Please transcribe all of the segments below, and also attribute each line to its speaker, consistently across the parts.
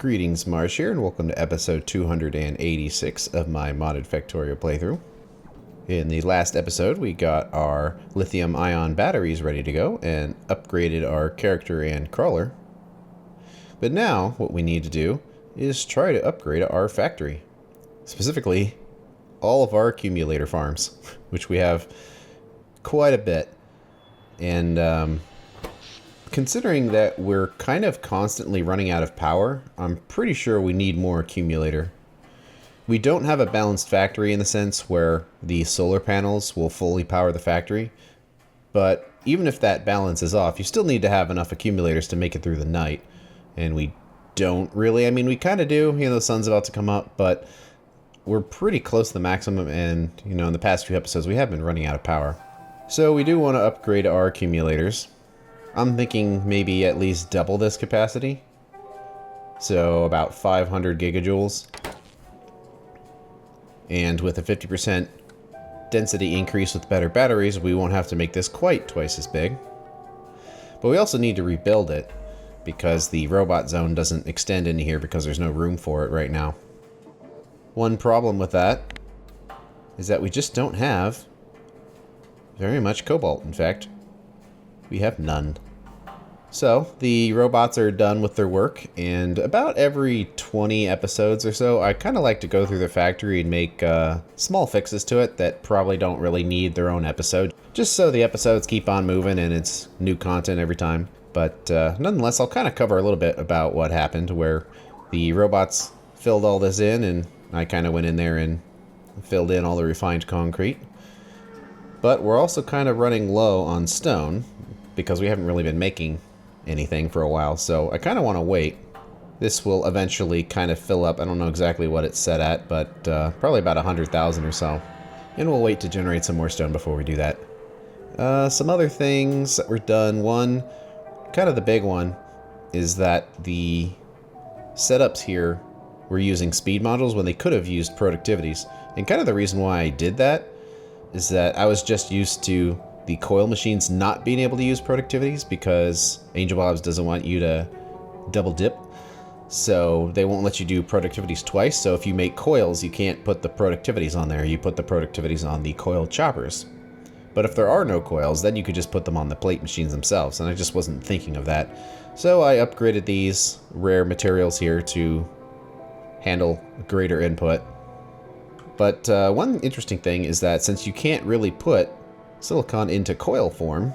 Speaker 1: Greetings, Marsh here, and welcome to episode 286 of my modded Factorio playthrough. In the last episode, we got our lithium-ion batteries ready to go and upgraded our character and crawler. But now, what we need to do is try to upgrade our factory. Specifically, all of our accumulator farms, which we have quite a bit. And considering that we're kind of constantly running out of power, I'm pretty sure we need more accumulator. We don't have a balanced factory in the sense where the solar panels will fully power the factory, but even if that balance is off, you still need to have enough accumulators to make it through the night. And we don't really, I mean, we kind of do, the sun's about to come up, but we're pretty close to the maximum, and, in the past few episodes, we have been running out of power. So we do want to upgrade our accumulators. I'm thinking maybe at least double this capacity. So about 500 gigajoules. And with a 50% density increase with better batteries, we won't have to make this quite twice as big. But we also need to rebuild it, because the robot zone doesn't extend into here because there's no room for it right now. One problem with that is that we just don't have very much cobalt. In fact, we have none. So the robots are done with their work, and about every 20 episodes or so, I kind of like to go through the factory and make small fixes to it that probably don't really need their own episode, just so the episodes keep on moving and it's new content every time. But nonetheless, I'll kind of cover a little bit about what happened, where the robots filled all this in, and I kind of went in there and filled in all the refined concrete. But we're also kind of running low on stone, because we haven't really been making anything for a while, so I kind of want to wait. This will eventually kind of fill up. I don't know exactly what it's set at, but probably about 100,000 or so. And we'll wait to generate some more stone before we do that. Some other things that were done. One, kind of the big one, is that the setups here were using speed modules when they could have used productivities. And kind of the reason why I did that is that I was just used to the coil machines not being able to use productivities, because Angel Bobs doesn't want you to double dip. So they won't let you do productivities twice. So if you make coils, you can't put the productivities on there. You put the productivities on the coil choppers. But if there are no coils, then you could just put them on the plate machines themselves. And I just wasn't thinking of that. So I upgraded these rare materials here to handle greater input. But one interesting thing is that since you can't really put silicon into coil form,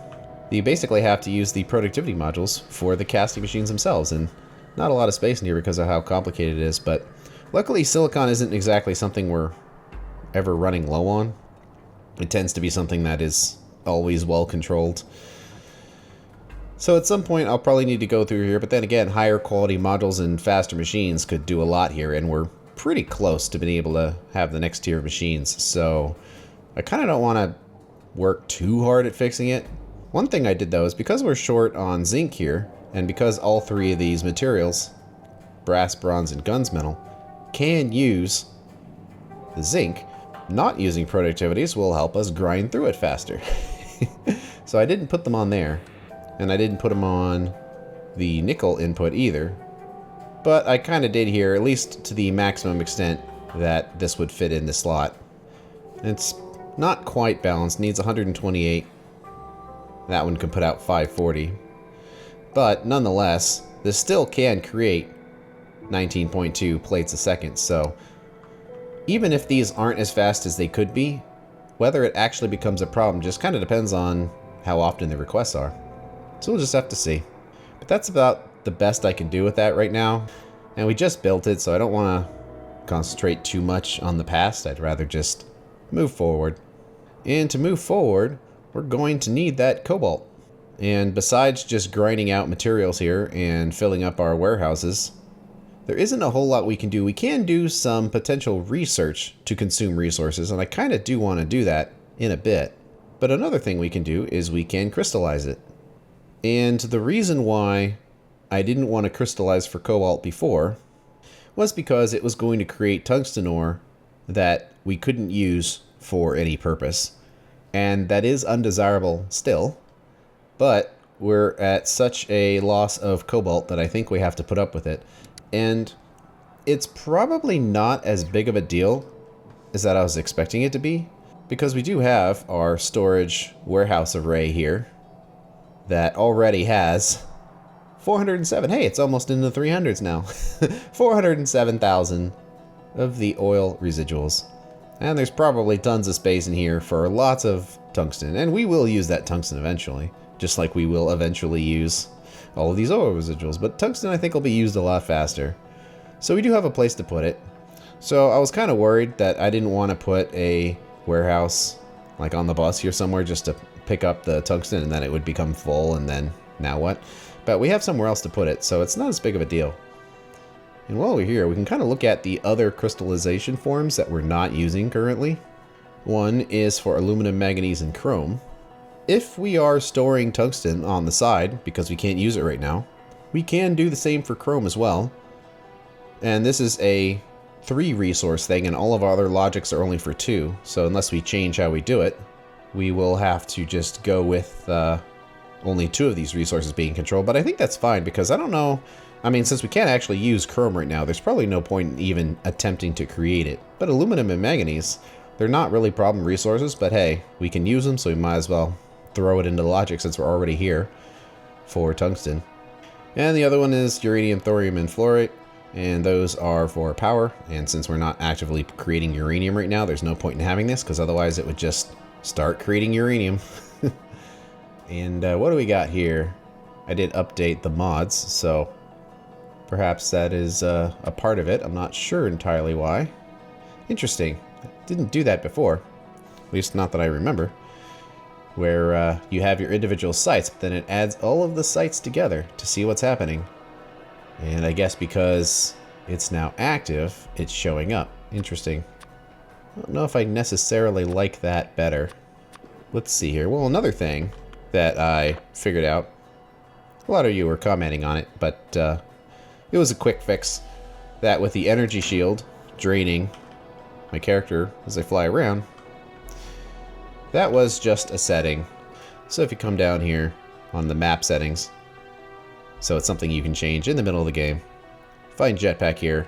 Speaker 1: you basically have to use the productivity modules for the casting machines themselves, and not a lot of space in here because of how complicated it is. But luckily silicon isn't exactly something we're ever running low on. It tends to be something that is always well controlled. So at some point I'll probably need to go through here, but then again, higher quality modules and faster machines could do a lot here, and we're pretty close to being able to have the next tier of machines. So I kind of don't want to work too hard at fixing it. One thing I did though is, because we're short on zinc here, and because all three of these materials, brass, bronze, and gunsmetal, can use the zinc, not using productivities will help us grind through it faster. So I didn't put them on there, and I didn't put them on the nickel input either, but I kind of did here, at least to the maximum extent that this would fit in the slot. It's not quite balanced, needs 128. That one can put out 540. But nonetheless, this still can create 19.2 plates a second, so even if these aren't as fast as they could be, whether it actually becomes a problem just kind of depends on how often the requests are. So we'll just have to see. But that's about the best I can do with that right now. And we just built it, so I don't want to concentrate too much on the past. I'd rather just move forward. And to move forward, we're going to need that cobalt. And besides just grinding out materials here and filling up our warehouses, there isn't a whole lot we can do. We can do some potential research to consume resources, and I kind of do want to do that in a bit. But another thing we can do is we can crystallize it. And the reason why I didn't want to crystallize for cobalt before was because it was going to create tungsten ore that we couldn't use for any purpose. And that is undesirable still, but we're at such a loss of cobalt that I think we have to put up with it. And it's probably not as big of a deal as that I was expecting it to be, because we do have our storage warehouse array here that already has 407. Hey, it's almost in the 300s now. 407,000 of the oil residuals. And there's probably tons of space in here for lots of tungsten. And we will use that tungsten eventually, just like we will eventually use all of these oil residuals. But tungsten, I think, will be used a lot faster. So we do have a place to put it. So I was kind of worried that I didn't want to put a warehouse like on the bus here somewhere just to pick up the tungsten and then it would become full and then now what? But we have somewhere else to put it, so it's not as big of a deal. And while we're here, we can kind of look at the other crystallization forms that we're not using currently. One is for aluminum, manganese, and chrome. If we are storing tungsten on the side, because we can't use it right now, we can do the same for chrome as well. And this is a 3 resource thing, and all of our other logics are only for 2. So unless we change how we do it, we will have to just go with only 2 of these resources being controlled. But I think that's fine, because I don't know. I mean, since we can't actually use chrome right now, there's probably no point in even attempting to create it. But aluminum and manganese, they're not really problem resources, but hey, we can use them, so we might as well throw it into logic since we're already here for tungsten. And the other one is uranium, thorium, and fluorite. And those are for power. And since we're not actively creating uranium right now, there's no point in having this, because otherwise it would just start creating uranium. And what do we got here? I did update the mods, so perhaps that is a part of it. I'm not sure entirely why. Interesting. Didn't do that before. At least not that I remember. Where you have your individual sites, but then it adds all of the sites together to see what's happening. And I guess because it's now active, it's showing up. Interesting. I don't know if I necessarily like that better. Let's see here. Well, another thing that I figured out, a lot of you were commenting on it, but it was a quick fix. That with the energy shield draining my character as I fly around, that was just a setting. So if you come down here on the map settings, so it's something you can change in the middle of the game. Find jetpack here.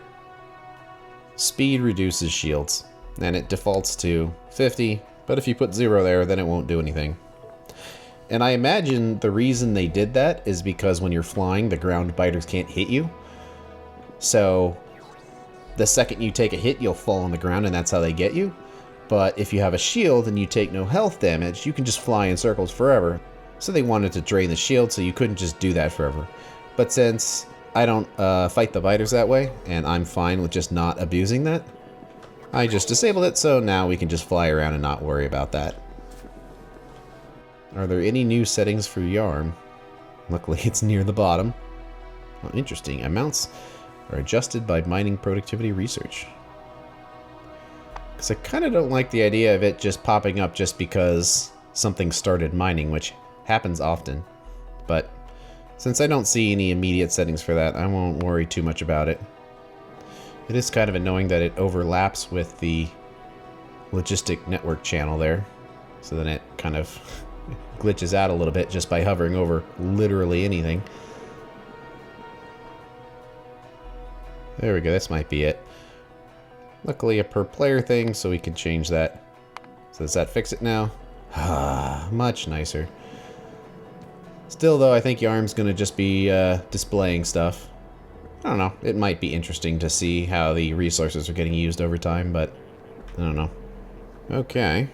Speaker 1: Speed reduces shields, and it defaults to 50, but if you put 0 there, then it won't do anything. And I imagine the reason they did that is because when you're flying, the ground biters can't hit you. So the second you take a hit, you'll fall on the ground, and that's how they get you. But if you have a shield and you take no health damage, you can just fly in circles forever. So they wanted to drain the shield, so you couldn't just do that forever. But since I don't fight the biters that way, and I'm fine with just not abusing that, I just disabled it, so now we can just fly around and not worry about that. Are there any new settings for Yarn? Luckily, it's near the bottom. Oh, interesting. Amounts are adjusted by mining productivity research. Because I kind of don't like the idea of it just popping up just because something started mining, which happens often. But since I don't see any immediate settings for that, I won't worry too much about it. It is kind of annoying that it overlaps with the logistic network channel there. So then it kind of glitches out a little bit just by hovering over literally anything. There we go, this might be it. Luckily a per player thing, so we can change that. So does that fix it now? Ah, much nicer. Still though, I think Yarn's gonna just be displaying stuff. I don't know, it might be interesting to see how the resources are getting used over time, but I don't know. Okay.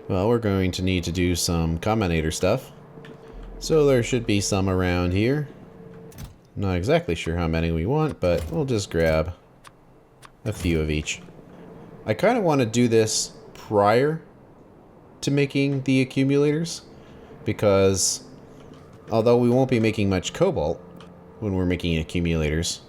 Speaker 1: Well, we're going to need to do some combinator stuff. So there should be some around here. Not exactly sure how many we want, but we'll just grab a few of each. I kind of want to do this prior to making the accumulators, because although we won't be making much cobalt when we're making accumulators,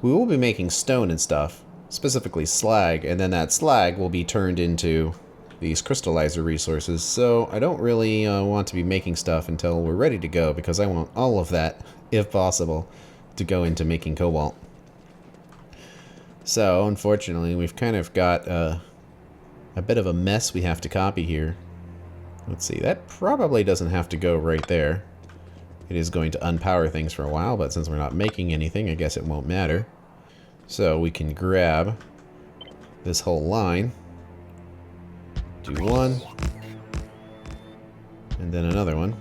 Speaker 1: we will be making stone and stuff, specifically slag, and then that slag will be turned into these crystallizer resources. So I don't really want to be making stuff until we're ready to go, because I want all of that, if possible, to go into making cobalt. So unfortunately, we've kind of got a bit of a mess we have to copy here. Let's see, that probably doesn't have to go right there. It is going to unpower things for a while, but since we're not making anything, I guess it won't matter. So we can grab this whole line, do one, and then another one.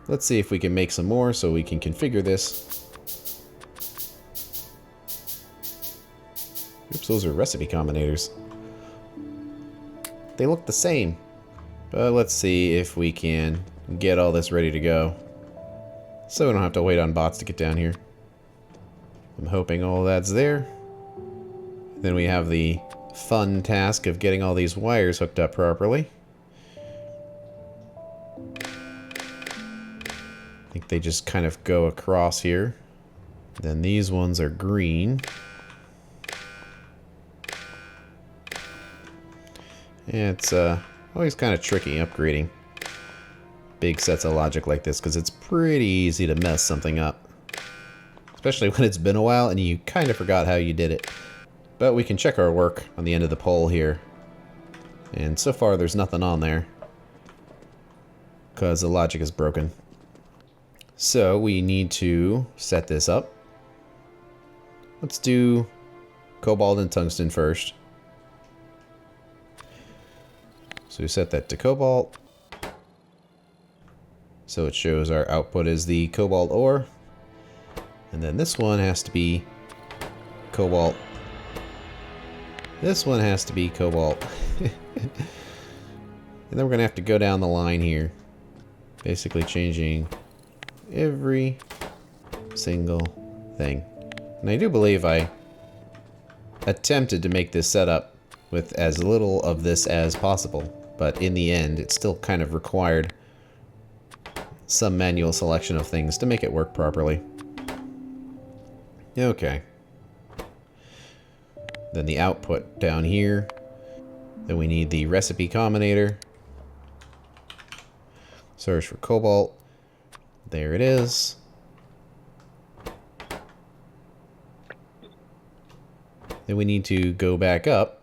Speaker 1: Let's see if we can make some more so we can configure this. Oops, those are recipe combinators. They look the same. But let's see if we can get all this ready to go, so we don't have to wait on bots to get down here. I'm hoping all that's there. Then we have the fun task of getting all these wires hooked up properly. I think they just kind of go across here. Then these ones are green. Yeah, it's always kind of tricky upgrading big sets of logic like this, because it's pretty easy to mess something up. Especially when it's been a while and you kind of forgot how you did it. But we can check our work on the end of the pole here. And so far there's nothing on there, because the logic is broken. So we need to set this up. Let's do cobalt and tungsten first. So we set that to cobalt. So it shows our output is the cobalt ore. And then this one has to be cobalt. This one has to be cobalt. And then we're going to have to go down the line here. Basically changing every single thing. And I do believe I attempted to make this setup with as little of this as possible. But in the end, it still kind of required some manual selection of things to make it work properly. Okay. Then the output down here. Then we need the recipe combinator. Search for cobalt. There it is. Then we need to go back up.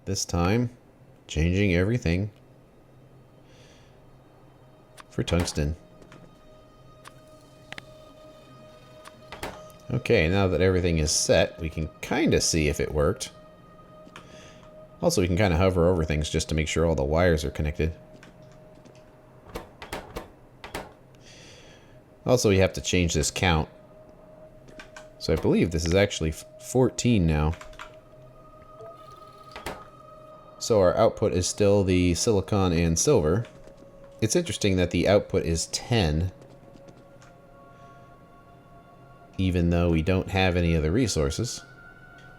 Speaker 1: This time, changing everything for tungsten. Okay, now that everything is set, we can kind of see if it worked. Also, we can kind of hover over things just to make sure all the wires are connected. Also, we have to change this count. So I believe this is actually 14 now. So our output is still the silicon and silver. It's interesting that the output is 10. Even though we don't have any of the resources.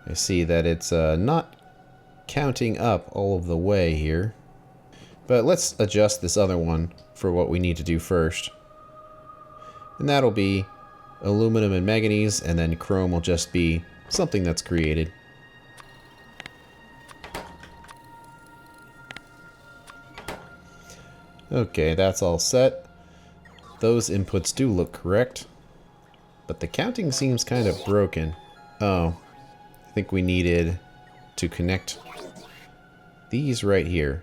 Speaker 1: I see that it's not counting up all of the way here. But let's adjust this other one for what we need to do first. And that'll be aluminum and manganese, and then chrome will just be something that's created. Okay, that's all set. Those inputs do look correct. But the counting seems kind of broken. Oh, I think we needed to connect these right here.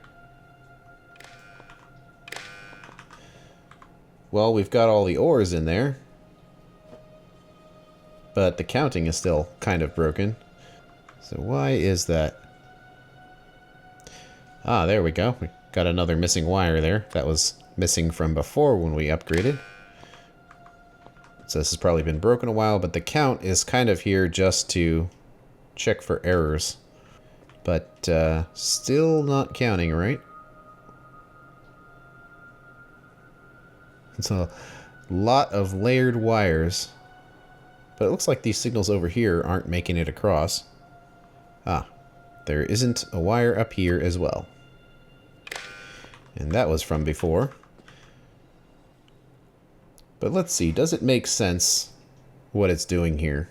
Speaker 1: Well, we've got all the ores in there, but the counting is still kind of broken. So why is that? Ah, there we go. We got another missing wire there. That was missing from before when we upgraded. So this has probably been broken a while, but the count is kind of here just to check for errors. But still not counting, right? It's a lot of layered wires. But it looks like these signals over here aren't making it across. Ah, there isn't a wire up here as well. And that was from before. But let's see, does it make sense what it's doing here?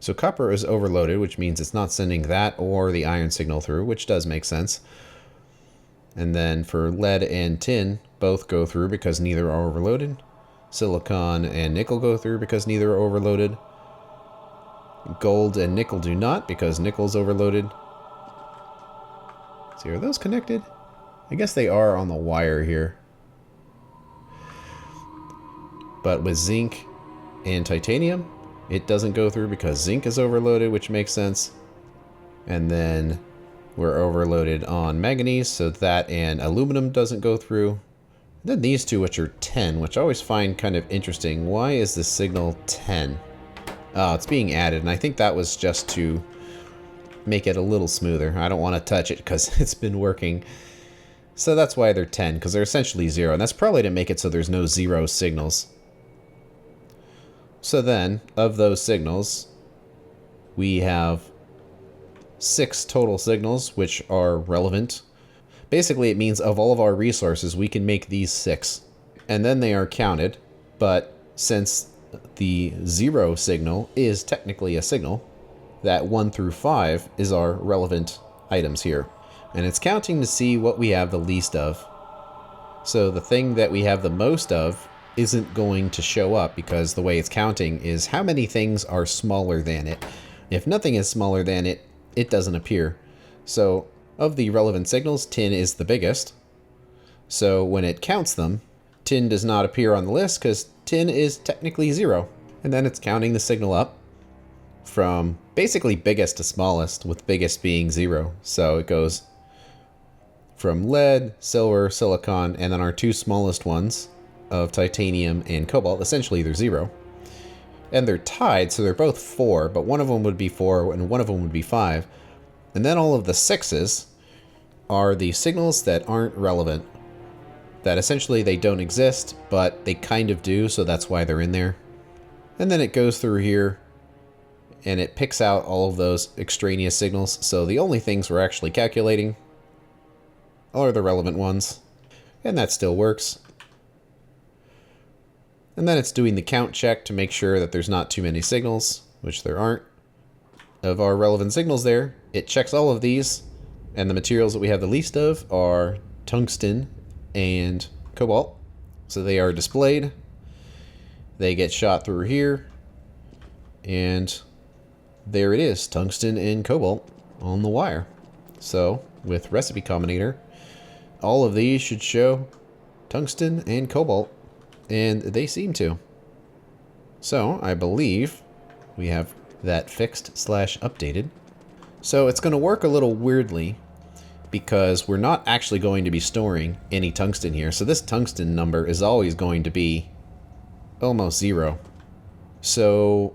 Speaker 1: So copper is overloaded, which means it's not sending that or the iron signal through, which does make sense. And then for lead and tin, both go through because neither are overloaded. Silicon and nickel go through because neither are overloaded. Gold and nickel do not because nickel's overloaded. See, are those connected? I guess they are on the wire here. But with zinc and titanium, it doesn't go through because zinc is overloaded, which makes sense. And then we're overloaded on manganese, so that and aluminum doesn't go through. And then these two, which are 10, which I always find kind of interesting. Why is the signal 10? Oh, it's being added, and I think that was just to make it a little smoother. I don't want to touch it because it's been working. So that's why they're 10, because they're essentially 0. And that's probably to make it so there's no 0 signals. So then, of those signals, we have 6 total signals, which are relevant. Basically, it means of all of our resources, we can make these 6. And then they are counted, but since the 0 signal is technically a signal, that 1 through 5 is our relevant items here. And it's counting to see what we have the least of. So the thing that we have the most of isn't going to show up because the way it's counting is how many things are smaller than it. If nothing is smaller than it, it doesn't appear. So of the relevant signals, tin is the biggest. So when it counts them, tin does not appear on the list because tin is technically 0. And then it's counting the signal up from basically biggest to smallest, with biggest being 0. So it goes from lead, silver, silicon, and then our 2 smallest ones of titanium and cobalt. Essentially they're 0. And they're tied, so they're both 4, but one of them would be 4 and one of them would be 5. And then all of the 6s are the signals that aren't relevant. That essentially they don't exist, but they kind of do, so that's why they're in there. And then it goes through here and it picks out all of those extraneous signals. So the only things we're actually calculating are the relevant ones. And that still works. And then it's doing the count check to make sure that there's not too many signals, which there aren't. Of our relevant signals there, it checks all of these, and the materials that we have the least of are tungsten and cobalt. So they are displayed. They get shot through here, and there it is, tungsten and cobalt on the wire. So with recipe combinator, all of these should show tungsten and cobalt. And they seem to. So I believe we have that fixed / updated. So it's going to work a little weirdly because we're not actually going to be storing any tungsten here. So this tungsten number is always going to be almost 0. So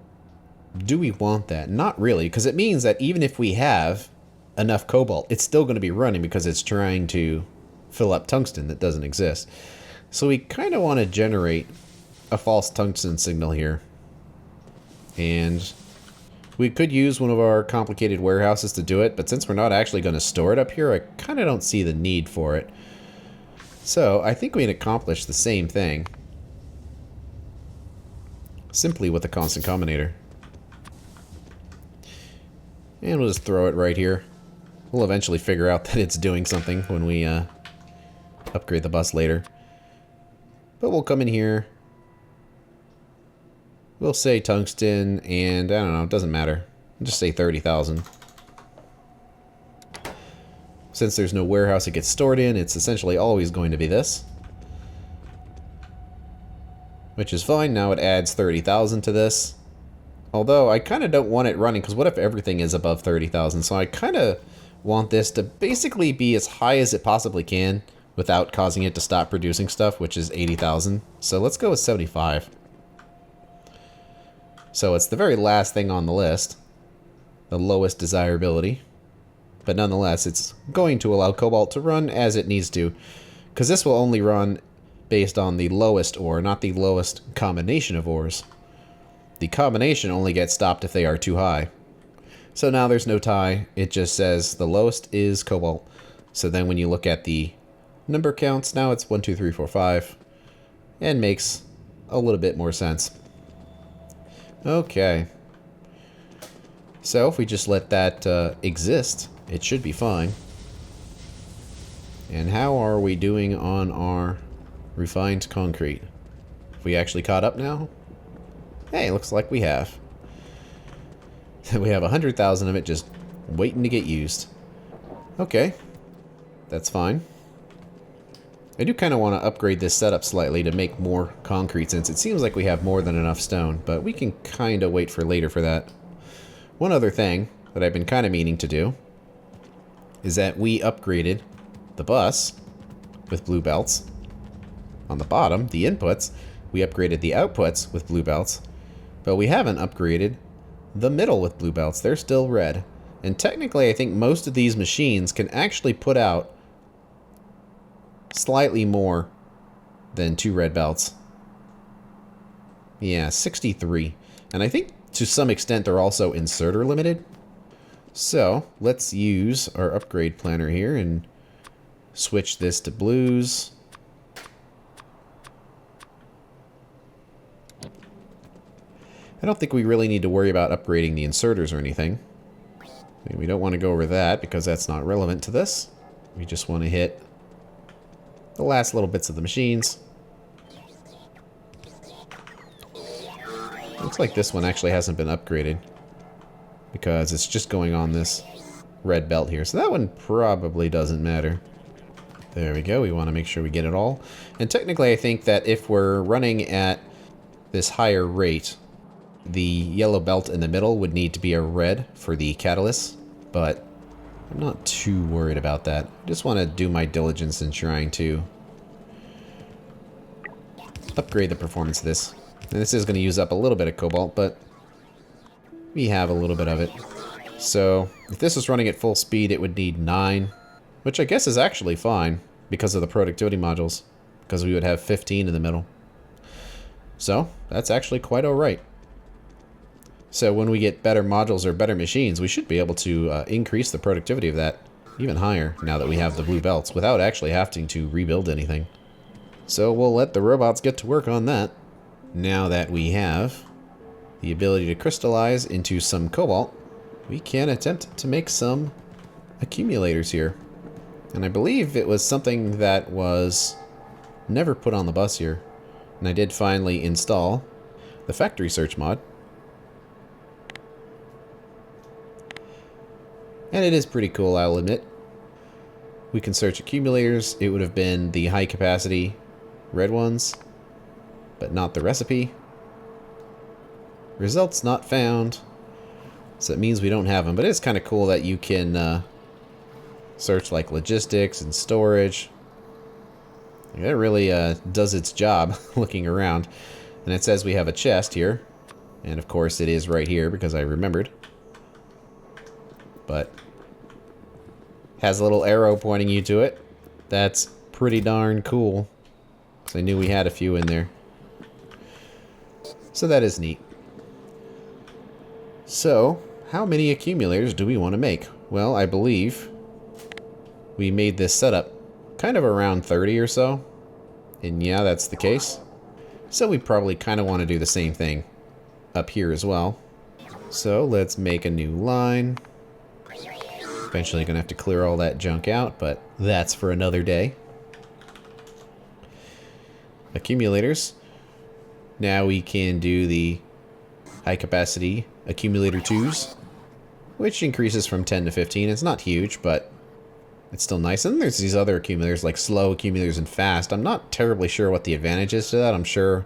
Speaker 1: do we want that? Not really, because it means that even if we have enough cobalt, it's still going to be running because it's trying to fill up tungsten that doesn't exist. So we kind of want to generate a false tungsten signal here. And we could use one of our complicated warehouses to do it, but since we're not actually going to store it up here, I kind of don't see the need for it. So I think we can accomplish the same thing simply with a constant combinator. And we'll just throw it right here. We'll eventually figure out that it's doing something when we upgrade the bus later. But we'll come in here. We'll say tungsten, and I don't know, it doesn't matter. I'll just say 30,000. Since there's no warehouse it gets stored in, it's essentially always going to be this. Which is fine. Now it adds 30,000 to this. Although I kind of don't want it running, because what if everything is above 30,000? So I kind of want this to basically be as high as it possibly can without causing it to stop producing stuff, which is 80,000. So let's go with 75. So it's the very last thing on the list, the lowest desirability. But nonetheless, it's going to allow Cobalt to run as it needs to, because this will only run based on the lowest ore, not the lowest combination of ores. The combination only gets stopped if they are too high. So now there's no tie, it just says the lowest is Cobalt. So then when you look at the number counts, now it's 1, 2, 3, 4, 5, and makes a little bit more sense. Okay. So if we just let that exist, it should be fine. And how are we doing on our refined concrete? Have we actually caught up now? Hey, looks like we have. We have 100,000 of it just waiting to get used. Okay. that's fine. I do kind of want to upgrade this setup slightly to make more concrete, since it seems like we have more than enough stone, but we can kind of wait for later for that. One other thing that I've been kind of meaning to do is that we upgraded the bus with blue belts. On the bottom, the inputs, we upgraded the outputs with blue belts, but we haven't upgraded the middle with blue belts. They're still red. And technically, I think most of these machines can actually put out slightly more than 2 red belts. Yeah, 63. And I think to some extent they're also inserter limited. So let's use our upgrade planner here and switch this to blues. I don't think we really need to worry about upgrading the inserters or anything. We don't want to go over that because that's not relevant to this. We just want to hit the last little bits of the machines. Looks like this one actually hasn't been upgraded because it's just going on this red belt here. So that one probably doesn't matter. There we go. We want to make sure we get it all. And technically, I think that if we're running at this higher rate, the yellow belt in the middle would need to be a red for the catalyst, but I'm not too worried about that. I just want to do my diligence in trying to upgrade the performance of this. And this is going to use up a little bit of cobalt, but we have a little bit of it. So if this was running at full speed, it would need 9, which I guess is actually fine because of the productivity modules, because we would have 15 in the middle. So that's actually quite alright. So when we get better modules or better machines, we should be able to increase the productivity of that even higher now that we have the blue belts without actually having to rebuild anything. So we'll let the robots get to work on that. Now that we have the ability to crystallize into some cobalt, we can attempt to make some accumulators here. And I believe it was something that was never put on the bus here. And I did finally install the factory search mod. And it is pretty cool, I'll admit. We can search accumulators. It would have been the high capacity red ones, but not the recipe. Results not found. So it means we don't have them. But it's kind of cool that you can search like logistics and storage. It really does its job looking around. And it says we have a chest here. And of course it is right here because I remembered. But has a little arrow pointing you to it. That's pretty darn cool. Because I knew we had a few in there. So that is neat. So, how many accumulators do we want to make? Well, I believe we made this setup kind of around 30 or so. And yeah, that's the case. So we probably kind of want to do the same thing up here as well. So let's make a new line. Eventually gonna have to clear all that junk out, but that's for another day. Accumulators. Now we can do the high capacity accumulator 2s, which increases from 10 to 15. It's not huge, but it's still nice. And then there's these other accumulators like slow accumulators and fast. I'm not terribly sure what the advantage is to that. I'm sure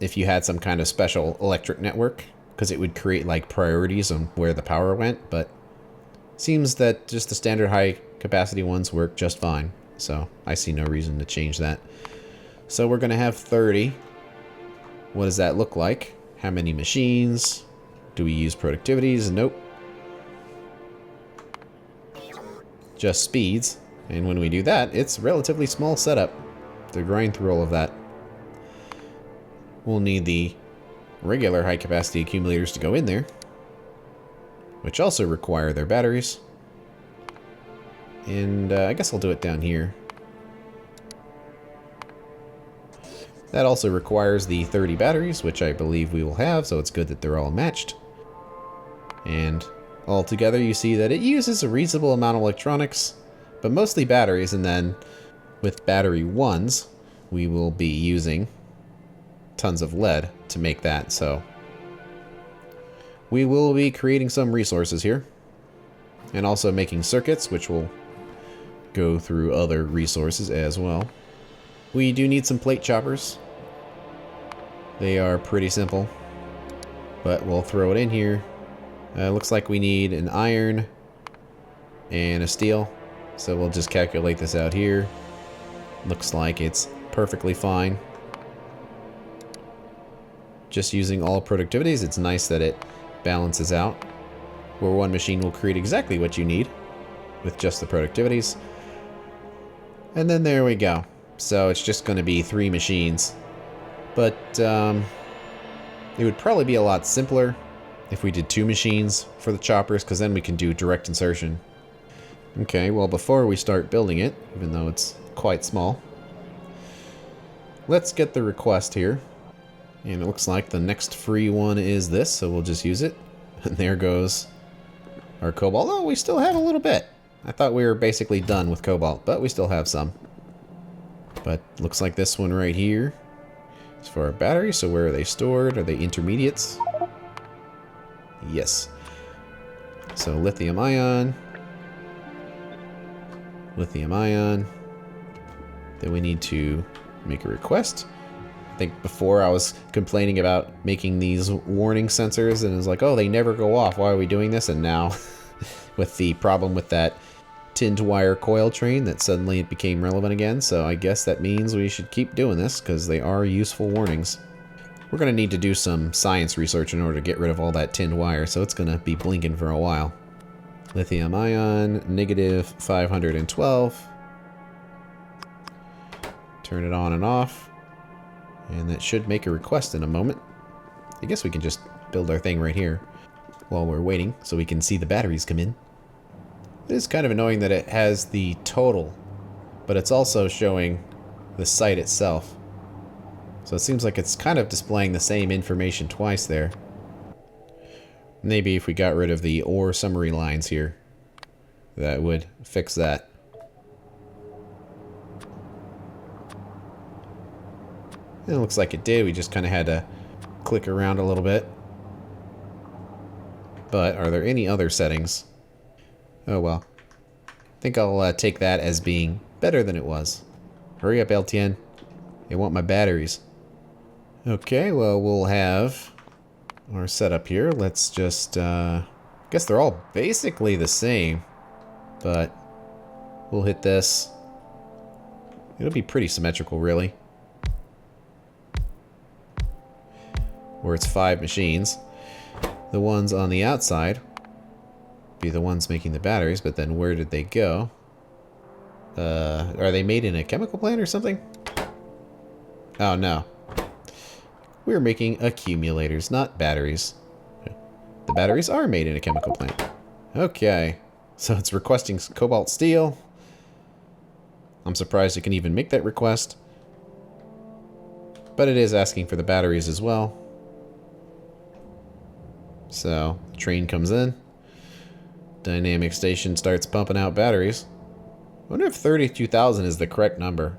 Speaker 1: if you had some kind of special electric network, because it would create like priorities on where the power went, but seems that just the standard high capacity ones work just fine. So I see no reason to change that. So we're going to have 30. What does that look like? How many machines? Do we use productivities? Nope. Just speeds. And when we do that, it's a relatively small setup to grind through all of that. We'll need the regular high capacity accumulators to go in there, which also require their batteries. And I guess I'll do it down here. That also requires the 30 batteries, which I believe we will have, so it's good that they're all matched. And altogether you see that it uses a reasonable amount of electronics, but mostly batteries, and then with battery 1s, we will be using tons of lead to make that, so we will be creating some resources here. And also making circuits, which will go through other resources as well. We do need some plate choppers. They are pretty simple, but we'll throw it in here. Looks like we need an iron and a steel, so we'll just calculate this out here. Looks like it's perfectly fine. Just using all productivities, it's nice that it balances out, where one machine will create exactly what you need with just the productivities. And then there we go. So it's just going to be 3 machines. But it would probably be a lot simpler if we did 2 machines for the choppers, because then we can do direct insertion. Okay, well, before we start building it, even though it's quite small, let's get the request here. And it looks like the next free one is this, so we'll just use it. And there goes our cobalt. Oh, we still have a little bit. I thought we were basically done with cobalt, but we still have some. But looks like this one right here is for our batteries. So where are they stored? Are they intermediates? Yes. So lithium ion. Lithium ion. Then we need to make a request. I think before I was complaining about making these warning sensors and it was like, oh, they never go off. Why are we doing this? And now with the problem with that tinned wire coil train, that suddenly it became relevant again. So I guess that means we should keep doing this because they are useful warnings. We're going to need to do some science research in order to get rid of all that tinned wire, so it's going to be blinking for a while. Lithium ion, negative 512. Turn it on and off. And that should make a request in a moment. I guess we can just build our thing right here while we're waiting so we can see the batteries come in. It is kind of annoying that it has the total, but it's also showing the site itself. So it seems like it's kind of displaying the same information twice there. Maybe if we got rid of the ore summary lines here, that would fix that. It looks like it did. We just kind of had to click around a little bit. But are there any other settings? Oh well. I think I'll take that as being better than it was. Hurry up, LTN. I want my batteries. Okay, well, we'll have our setup here. Let's just, I guess they're all basically the same. But we'll hit this. It'll be pretty symmetrical, really. Where it's 5 machines. The ones on the outside be the ones making the batteries, but then where did they go? Are they made in a chemical plant or something? Oh, no. We're making accumulators, not batteries. The batteries are made in a chemical plant. Okay. So it's requesting cobalt steel. I'm surprised it can even make that request. But it is asking for the batteries as well. So, the train comes in. Dynamic station starts pumping out batteries. I wonder if 32,000 is the correct number.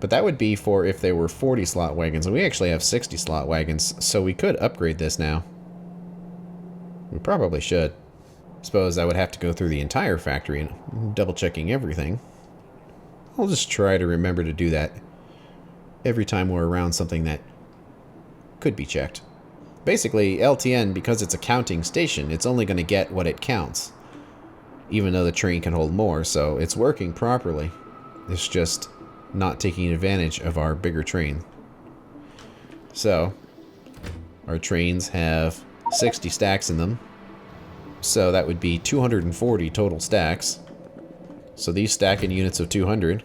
Speaker 1: But that would be for if they were 40 slot wagons. And we actually have 60 slot wagons, so we could upgrade this now. We probably should. Suppose I would have to go through the entire factory and double checking everything. I'll just try to remember to do that every time we're around something that could be checked. Basically, LTN, because it's a counting station, it's only going to get what it counts. Even though the train can hold more, so it's working properly. It's just not taking advantage of our bigger train. So, our trains have 60 stacks in them. So that would be 240 total stacks. So these stack in units of 200.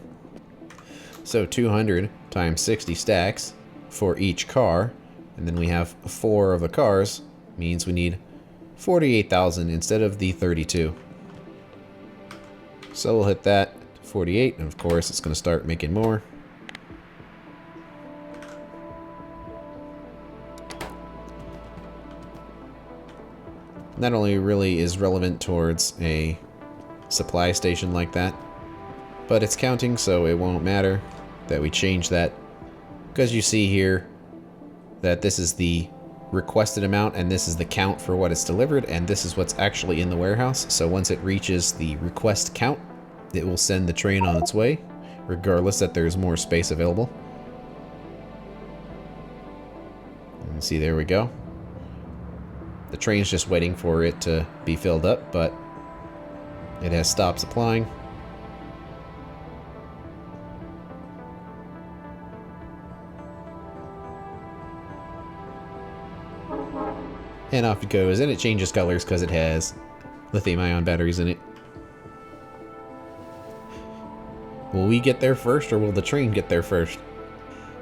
Speaker 1: So 200 times 60 stacks for each car. And then we have 4 of the cars, means we need 48,000 instead of the 32. So we'll hit that, 48, and of course it's going to start making more. That only really is relevant towards a supply station like that. But it's counting, so it won't matter that we change that. Because you see here, that this is the requested amount and this is the count for what it's delivered and this is what's actually in the warehouse. So once it reaches the request count, it will send the train on its way, regardless that there's more space available. And see, there we go. The train's just waiting for it to be filled up, but it has stopped supplying. And off it goes, and it changes colors because it has lithium-ion batteries in it. Will we get there first, or will the train get there first?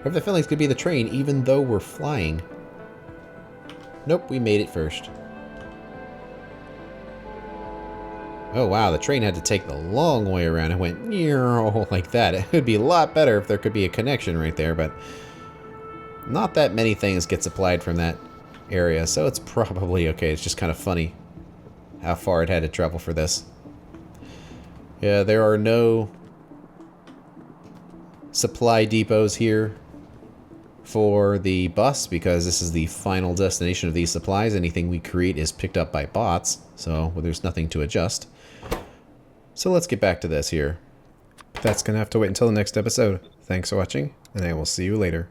Speaker 1: I have the feeling it's going to be the train, even though we're flying. Nope, we made it first. Oh wow, the train had to take the long way around. It went like that. It would be a lot better if there could be a connection right there, but not that many things get supplied from that area, so it's probably okay. It's just kind of funny how far it had to travel for this. Yeah, there are no supply depots here for the bus because this is the final destination of these supplies. Anything we create is picked up by bots, so there's nothing to adjust. So let's get back to this here. That's gonna have to wait until the next episode. Thanks for watching, and I will see you later.